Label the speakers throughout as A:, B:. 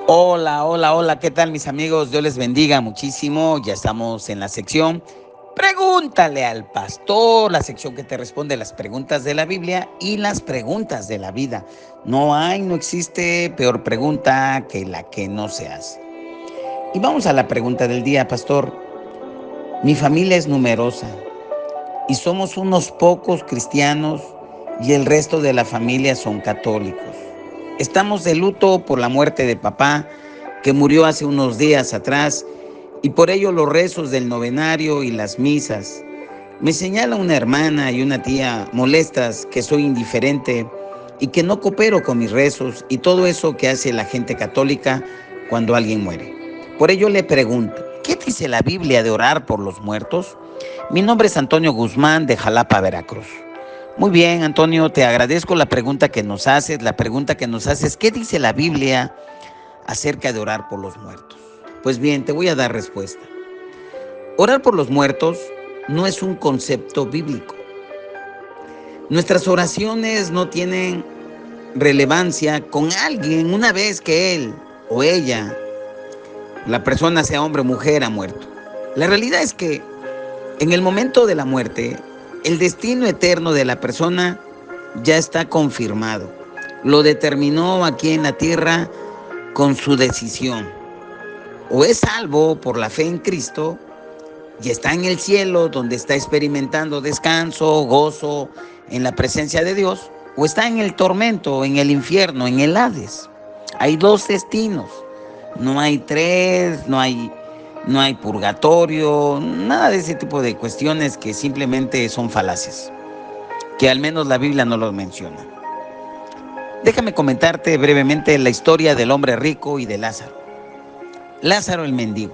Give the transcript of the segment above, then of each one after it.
A: Hola, hola, hola, ¿qué tal mis amigos? Dios les bendiga muchísimo. Ya estamos en la sección Pregúntale al pastor, la sección que te responde las preguntas de la Biblia y las preguntas de la vida. No existe peor pregunta que la que no se hace. Y vamos a la pregunta del día, pastor. Mi familia es numerosa y somos unos pocos cristianos y el resto de la familia son católicos. Estamos de luto por la muerte de papá, que murió hace unos días atrás, y por ello los rezos del novenario y las misas. Me señala una hermana y una tía molestas que soy indiferente y que no coopero con mis rezos y todo eso que hace la gente católica cuando alguien muere. Por ello le pregunto, ¿qué dice la Biblia de orar por los muertos? Mi nombre es Antonio Guzmán de Jalapa, Veracruz. Muy bien, Antonio, te agradezco la pregunta que nos haces. La pregunta que nos haces, ¿qué dice la Biblia acerca de orar por los muertos? Pues bien, te voy a dar respuesta. Orar por los muertos no es un concepto bíblico. Nuestras oraciones no tienen relevancia con alguien una vez que él o ella, la persona sea hombre o mujer, ha muerto. La realidad es que en el momento de la muerte, el destino eterno de la persona ya está confirmado. Lo determinó aquí en la tierra con su decisión. O es salvo por la fe en Cristo y está en el cielo donde está experimentando descanso, gozo en la presencia de Dios, o está en el tormento, en el infierno, en el Hades. Hay dos destinos, no hay tres, no hay purgatorio, nada de ese tipo de cuestiones que simplemente son falaces, que al menos la Biblia no los menciona. Déjame comentarte brevemente la historia del hombre rico y de Lázaro. Lázaro el mendigo.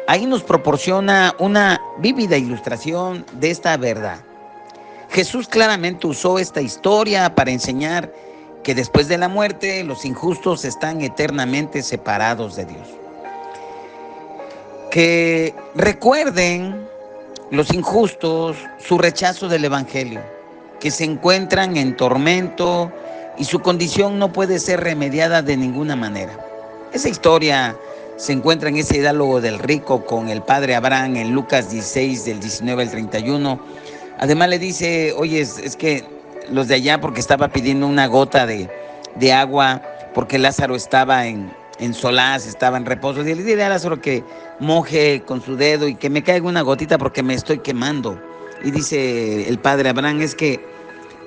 A: Ahí nos proporciona una vívida ilustración de esta verdad. Jesús claramente usó esta historia para enseñar que después de la muerte los injustos están eternamente separados de Dios. Que recuerden los injustos su rechazo del Evangelio, que se encuentran en tormento y su condición no puede ser remediada de ninguna manera. Esa historia se encuentra en ese diálogo del rico con el padre Abraham en Lucas 16, del 19 al 31. Además le dice, oye, es que los de allá, porque estaba pidiendo una gota de agua, porque Lázaro estaba en solaz, estaba en reposo. Y le dile a Lázaro que moje con su dedo y que me caiga una gotita porque me estoy quemando. Y dice el padre Abraham, es que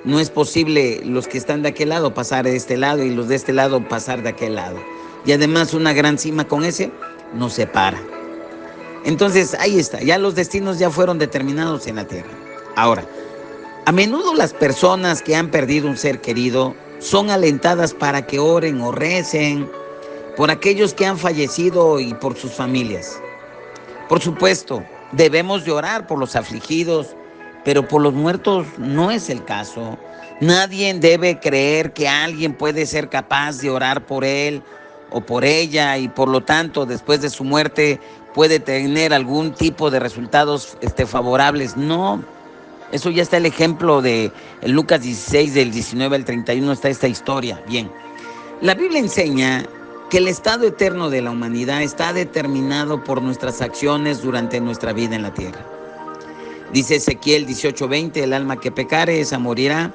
A: no es posible los que están de aquel lado pasar de este lado y los de este lado pasar de aquel lado. Y además una gran cima con ese nos separa. Entonces ahí está, ya los destinos ya fueron determinados en la tierra. Ahora, a menudo las personas que han perdido un ser querido son alentadas para que oren o recen por aquellos que han fallecido y por sus familias. Por supuesto, debemos de orar por los afligidos, pero por los muertos no es el caso. Nadie debe creer que alguien puede ser capaz de orar por él o por ella y por lo tanto después de su muerte puede tener algún tipo de resultados favorables. No, eso ya está el ejemplo de en Lucas 16 del 19 al 31 está esta historia. Bien, la Biblia enseña que el estado eterno de la humanidad está determinado por nuestras acciones durante nuestra vida en la tierra. Dice Ezequiel 18:20, el alma que pecare, esa morirá,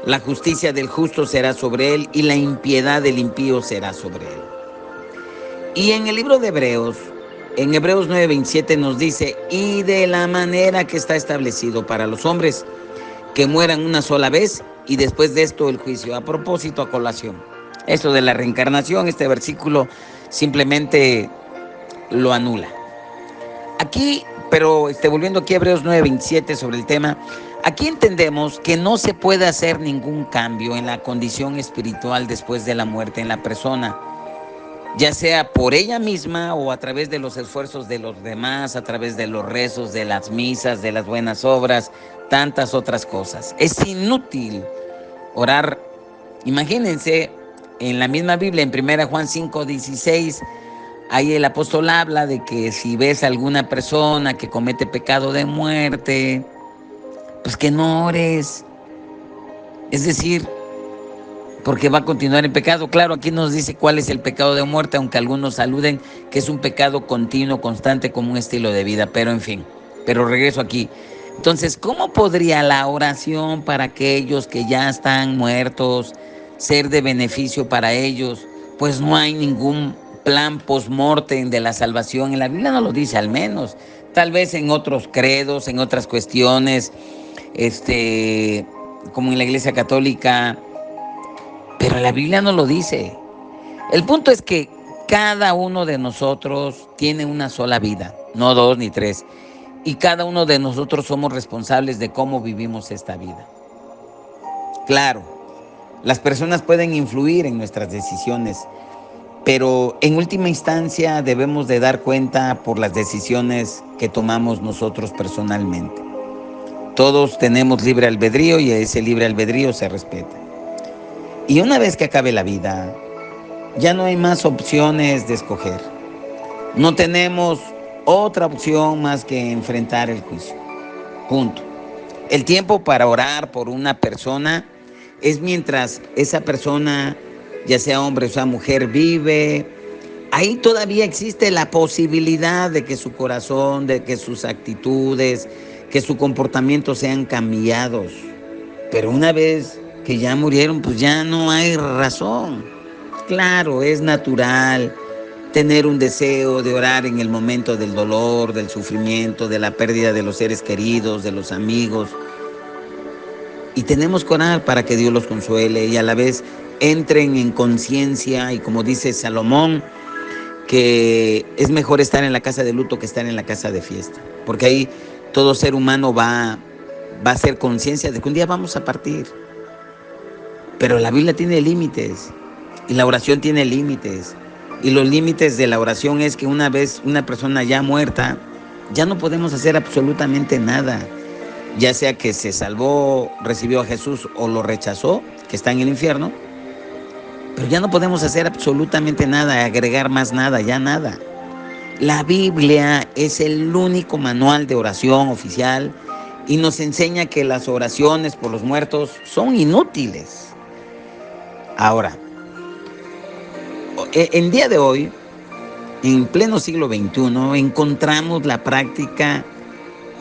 A: la justicia del justo será sobre él y la impiedad del impío será sobre él. Y en el libro de Hebreos, en Hebreos 9:27 nos dice, y de la manera que está establecido para los hombres, que mueran una sola vez y después de esto el juicio. A propósito, a colación, esto de la reencarnación, este versículo simplemente lo anula. Aquí, pero volviendo aquí a Hebreos 9:27 sobre el tema, aquí entendemos que no se puede hacer ningún cambio en la condición espiritual después de la muerte en la persona, ya sea por ella misma o a través de los esfuerzos de los demás, a través de los rezos, de las misas, de las buenas obras, tantas otras cosas. Es inútil orar. Imagínense, en la misma Biblia, en 1 Juan 5:16, ahí el apóstol habla de que si ves a alguna persona que comete pecado de muerte, pues que no ores. Es decir, porque va a continuar en pecado. Claro, aquí nos dice cuál es el pecado de muerte, aunque algunos aluden que es un pecado continuo, constante, como un estilo de vida, pero en fin, pero regreso aquí. Entonces, ¿cómo podría la oración para aquellos que ya están muertos ser de beneficio para ellos? Pues no hay ningún plan post-mortem de la salvación. En la Biblia no lo dice, al menos. Tal vez en otros credos, en otras cuestiones, como en la Iglesia Católica, pero la Biblia no lo dice. El punto es que cada uno de nosotros tiene una sola vida, no dos ni tres. Y cada uno de nosotros somos responsables de cómo vivimos esta vida. Claro, las personas pueden influir en nuestras decisiones, pero en última instancia debemos de dar cuenta por las decisiones que tomamos nosotros personalmente. Todos tenemos libre albedrío y ese libre albedrío se respeta. Y una vez que acabe la vida, ya no hay más opciones de escoger. No tenemos otra opción más que enfrentar el juicio. Punto. El tiempo para orar por una persona es mientras esa persona, ya sea hombre o sea mujer, vive. Ahí todavía existe la posibilidad de que su corazón, de que sus actitudes, que su comportamiento sean cambiados. Pero una vez que ya murieron, pues ya no hay razón. Claro, es natural tener un deseo de orar en el momento del dolor, del sufrimiento, de la pérdida de los seres queridos, de los amigos. Y tenemos que orar para que Dios los consuele y a la vez entren en conciencia, y como dice Salomón, que es mejor estar en la casa de luto que estar en la casa de fiesta. Porque ahí todo ser humano va a hacer conciencia de que un día vamos a partir. Pero la Biblia tiene límites y la oración tiene límites. Y los límites de la oración es que una vez una persona ya muerta, ya no podemos hacer absolutamente nada. Ya sea que se salvó, recibió a Jesús o lo rechazó, que está en el infierno. Pero ya no podemos hacer absolutamente nada, agregar más nada, ya nada. La Biblia es el único manual de oración oficial y nos enseña que las oraciones por los muertos son inútiles. Ahora, en día de hoy, en pleno siglo XXI, encontramos la práctica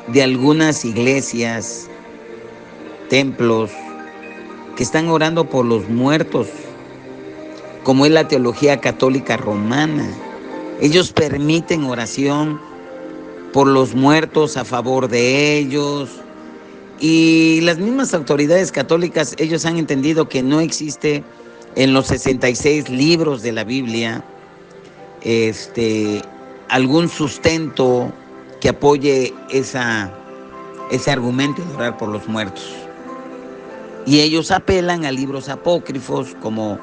A: de algunas iglesias, templos, que están orando por los muertos, como es la teología católica romana. Ellos permiten oración por los muertos, a favor de ellos. Y las mismas autoridades católicas, ellos han entendido que no existe en los 66 libros de la Biblia algún sustento que apoye ese argumento de orar por los muertos. Y ellos apelan a libros apócrifos como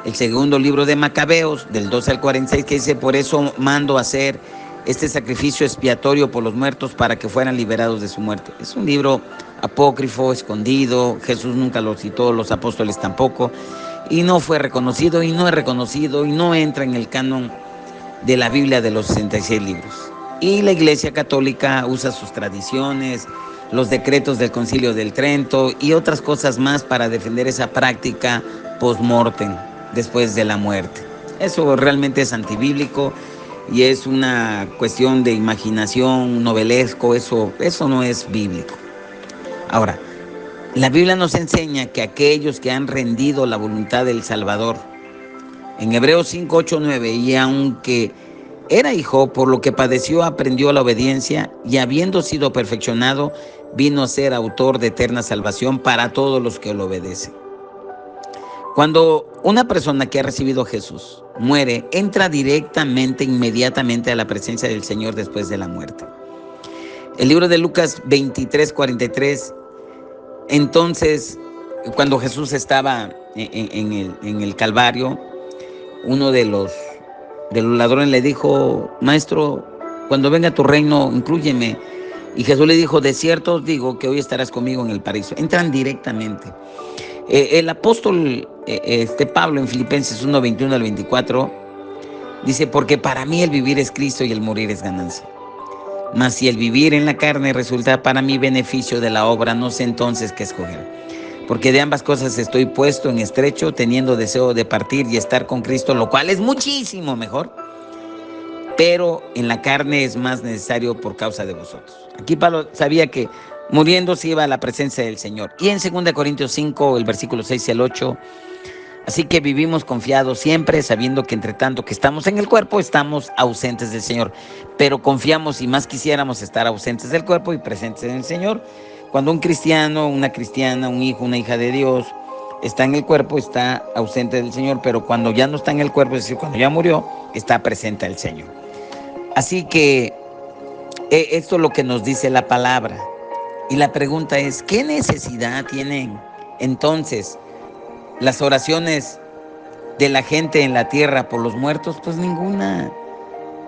A: el segundo libro de Macabeos, del 12 al 46, que dice: por eso mando hacer este sacrificio expiatorio por los muertos para que fueran liberados de su muerte. Es un libro apócrifo, escondido. Jesús nunca lo citó, los apóstoles tampoco, y no fue reconocido y no es reconocido y no entra en el canon de la Biblia de los 66 libros. Y la Iglesia Católica usa sus tradiciones, los decretos del Concilio del Trento y otras cosas más para defender esa práctica post-mortem, después de la muerte. Eso realmente es antibíblico y es una cuestión de imaginación, novelesco. Eso no es bíblico. Ahora, la Biblia nos enseña que aquellos que han rendido la voluntad del Salvador, en Hebreos 5, 8, 9, y aunque era hijo, por lo que padeció, aprendió la obediencia, y habiendo sido perfeccionado, vino a ser autor de eterna salvación para todos los que lo obedecen. Cuando una persona que ha recibido a Jesús muere, entra inmediatamente a la presencia del Señor después de la muerte. El libro de Lucas 23, 43, entonces, cuando Jesús estaba en el Calvario, uno de los ladrones le dijo: Maestro, cuando venga tu reino, inclúyeme. Y Jesús le dijo: de cierto os digo que hoy estarás conmigo en el paraíso. Entran directamente. El apóstol Pablo en Filipenses 1, 21 al 24 dice: porque para mí el vivir es Cristo y el morir es ganancia. Mas si el vivir en la carne resulta para mí beneficio de la obra, no sé entonces qué escoger. porque de ambas cosas estoy puesto en estrecho, teniendo deseo de partir y estar con Cristo, lo cual es muchísimo mejor, pero en la carne es más necesario por causa de vosotros. Aquí Pablo sabía que muriendo se iba a la presencia del Señor. Y en 2 Corintios 5, el versículo 6 y el 8, así que vivimos confiados siempre, sabiendo que entre tanto que estamos en el cuerpo, estamos ausentes del Señor. Pero confiamos y más quisiéramos estar ausentes del cuerpo y presentes en el Señor. Cuando un cristiano, una cristiana, un hijo, una hija de Dios está en el cuerpo, está ausente del Señor, pero cuando ya no está en el cuerpo, es decir, cuando ya murió, está presente al Señor. Así que esto es lo que nos dice la palabra. Y la pregunta es, ¿qué necesidad tienen entonces las oraciones de la gente en la tierra por los muertos? Pues ninguna.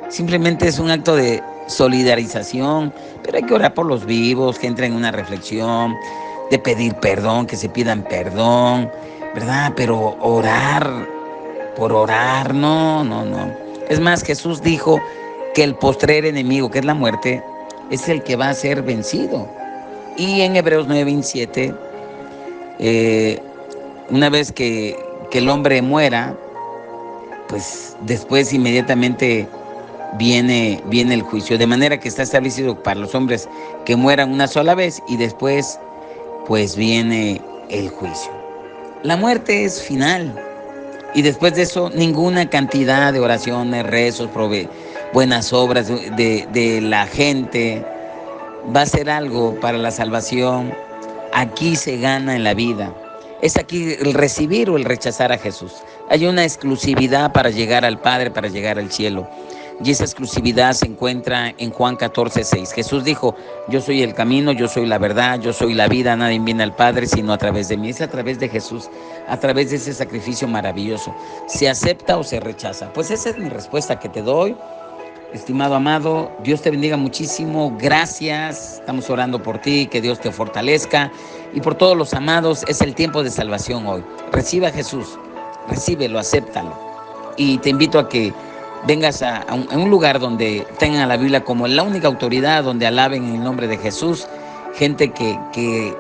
A: Simplemente es un acto de solidarización, pero hay que orar por los vivos, que entren en una reflexión, de pedir perdón, que se pidan perdón, ¿verdad? Pero orar por orar, no. Es más, Jesús dijo que el postrer enemigo, que es la muerte, es el que va a ser vencido. Y en Hebreos 9:27, una vez que el hombre muera, pues después inmediatamente viene el juicio, de manera que está establecido para los hombres que mueran una sola vez y después pues viene el juicio. La muerte es final y después de eso ninguna cantidad de oraciones, rezos, buenas obras de la gente va a ser algo para la salvación. Aquí se gana en la vida. Es aquí el recibir o el rechazar a Jesús. Hay una exclusividad para llegar al Padre, para llegar al cielo. Y esa exclusividad se encuentra en Juan 14:6. Jesús dijo, yo soy el camino, yo soy la verdad, yo soy la vida, nadie viene al Padre sino a través de mí. Es a través de Jesús, a través de ese sacrificio maravilloso. ¿Se acepta o se rechaza? Pues esa es mi respuesta que te doy. Estimado amado, Dios te bendiga muchísimo, gracias, estamos orando por ti, que Dios te fortalezca y por todos los amados, es el tiempo de salvación hoy. Recibe a Jesús, recíbelo, acéptalo y te invito a que vengas a un lugar donde tengan a la Biblia como la única autoridad, donde alaben en el nombre de Jesús, gente que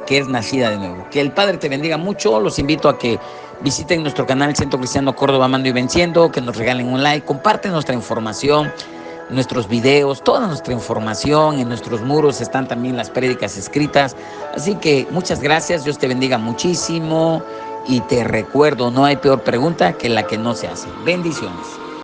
A: es nacida de nuevo. Que el Padre te bendiga mucho, los invito a que visiten nuestro canal Centro Cristiano Córdoba Amando y Venciendo, que nos regalen un like, comparten nuestra información, nuestros videos, toda nuestra información. En nuestros muros están también las prédicas escritas. Así que muchas gracias, Dios te bendiga muchísimo y te recuerdo, no hay peor pregunta que la que no se hace. Bendiciones.